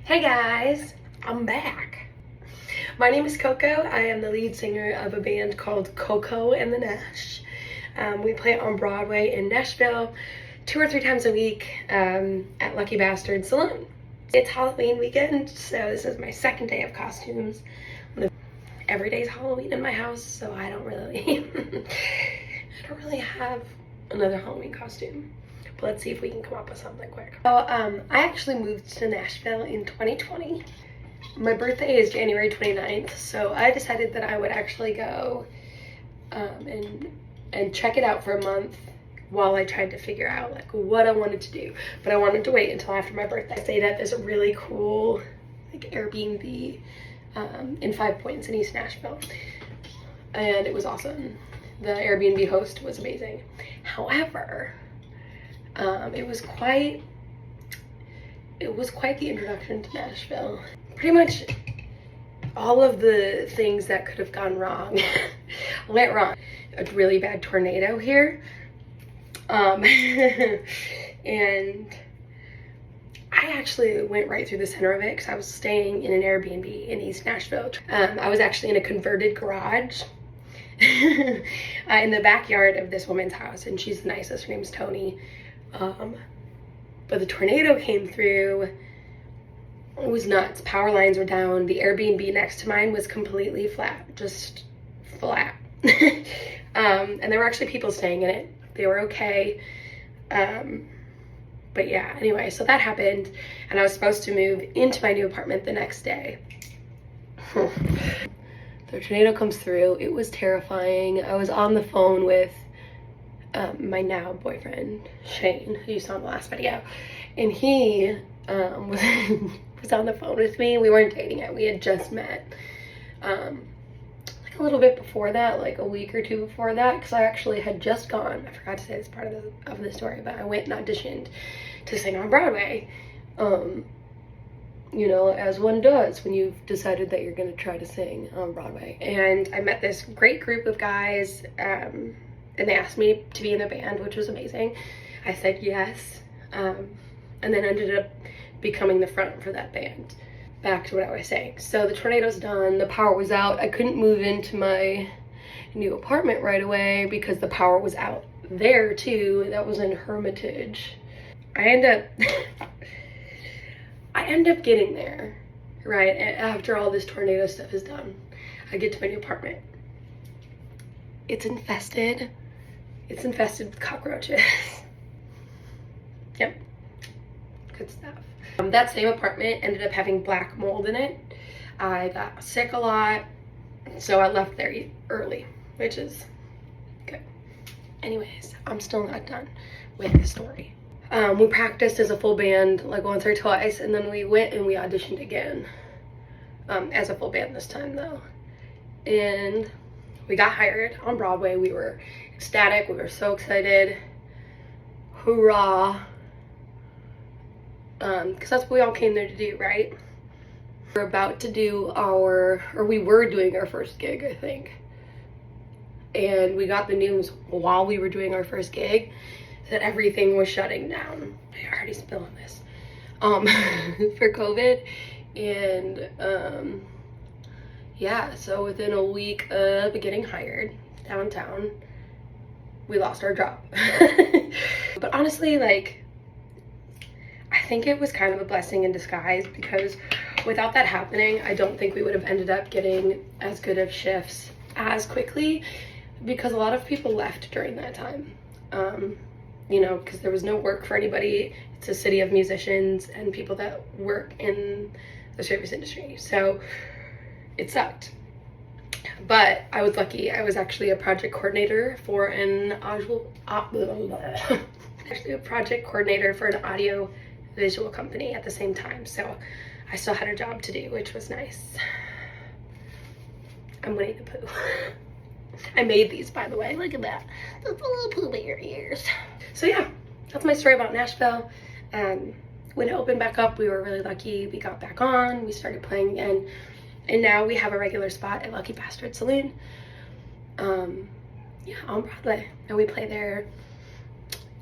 Hey guys, I'm back. My name is Coco. I am the lead singer of a band called Coco and the Nash. We play on Broadway in Nashville 2 or 3 times a week at Lucky Bastard Saloon. It's Halloween weekend, so this is my second day of costumes. Every day's Halloween in my house, so I don't really have another Halloween costume. But let's see if we can come up with something quick. So I actually moved to Nashville in 2020. My birthday is January 29th, so I decided that I would actually go and check it out for a month while I tried to figure out like what I wanted to do. But I wanted to wait until after my birthday. I stayed at this really cool like Airbnb in 5 Points in East Nashville, and it was awesome. The Airbnb host was amazing. However, it was quite the introduction to Nashville. Pretty much all of the things that could have gone wrong went wrong. A really bad tornado here, and I actually went right through the center of it because I was staying in an Airbnb in East Nashville. I was actually in a converted garage in the backyard of this woman's house, and she's the nicest. Her name's Tony. But the tornado came through. It was nuts. Power lines were down. The Airbnb next to mine was completely flat, just flat. And there were actually people staying in it. They were okay. But yeah, anyway, so that happened, and I was supposed to move into my new apartment the next day. The tornado comes through. It was terrifying. I was on the phone with my now boyfriend, Shane, who you saw in the last video, and he was on the phone with me. We weren't dating yet. We had just met like a little bit before that, like a week or two before that, because I actually had just gone, I forgot to say this part of the story, but I went and auditioned to sing on Broadway, you know, as one does when you've decided that you're going to try to sing on Broadway. And I met this great group of guys, and they asked me to be in a band, which was amazing. I said yes, and then ended up becoming the front for that band. Back to what I was saying. So the tornado's done, the power was out. I couldn't move into my new apartment right away because the power was out there too. That was in Hermitage. I end up getting there, right? And after all this tornado stuff is done, I get to my new apartment. It's infested. It's infested with cockroaches. Yep, good stuff. That same apartment ended up having black mold in it. I got sick a lot, so I left there early, which is good. Anyways, I'm still not done with the story. We practiced as a full band like once or twice, and then we went and we auditioned again as a full band this time though. And we got hired on Broadway. We were ecstatic. We were so excited. Hoorah. Because that's what we all came there to do, right? We're about to do we were doing our first gig, I think. And we got the news while we were doing our first gig that everything was shutting down. I already spilling this. For COVID. And yeah, so within a week of getting hired downtown, we lost our job. But honestly, like, I think it was kind of a blessing in disguise, because without that happening, I don't think we would have ended up getting as good of shifts as quickly, because a lot of people left during that time. You know, because there was no work for anybody. It's a city of musicians and people that work in the service industry. So it sucked. But I was lucky. I was actually a project coordinator for an audio visual company at the same time, so I still had a job to do, which was nice. I'm Winnie the Pooh. I made these, by the way. Look at that. That's a little poo in your ears. So yeah, that's my story about Nashville. When it opened back up, we were really lucky. We got back on, we started playing again, and now we have a regular spot at Lucky Bastard Saloon. Yeah, on Broadway, and we play there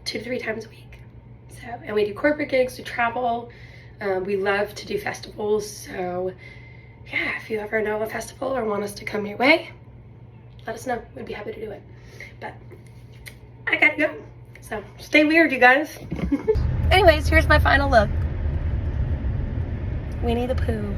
2 to 3 times a week. So, and we do corporate gigs, we travel. We love to do festivals, so yeah, if you ever know a festival or want us to come your way, let us know. We'd be happy to do it. But I gotta go, so stay weird, you guys. Anyways, here's my final look. Winnie the Pooh.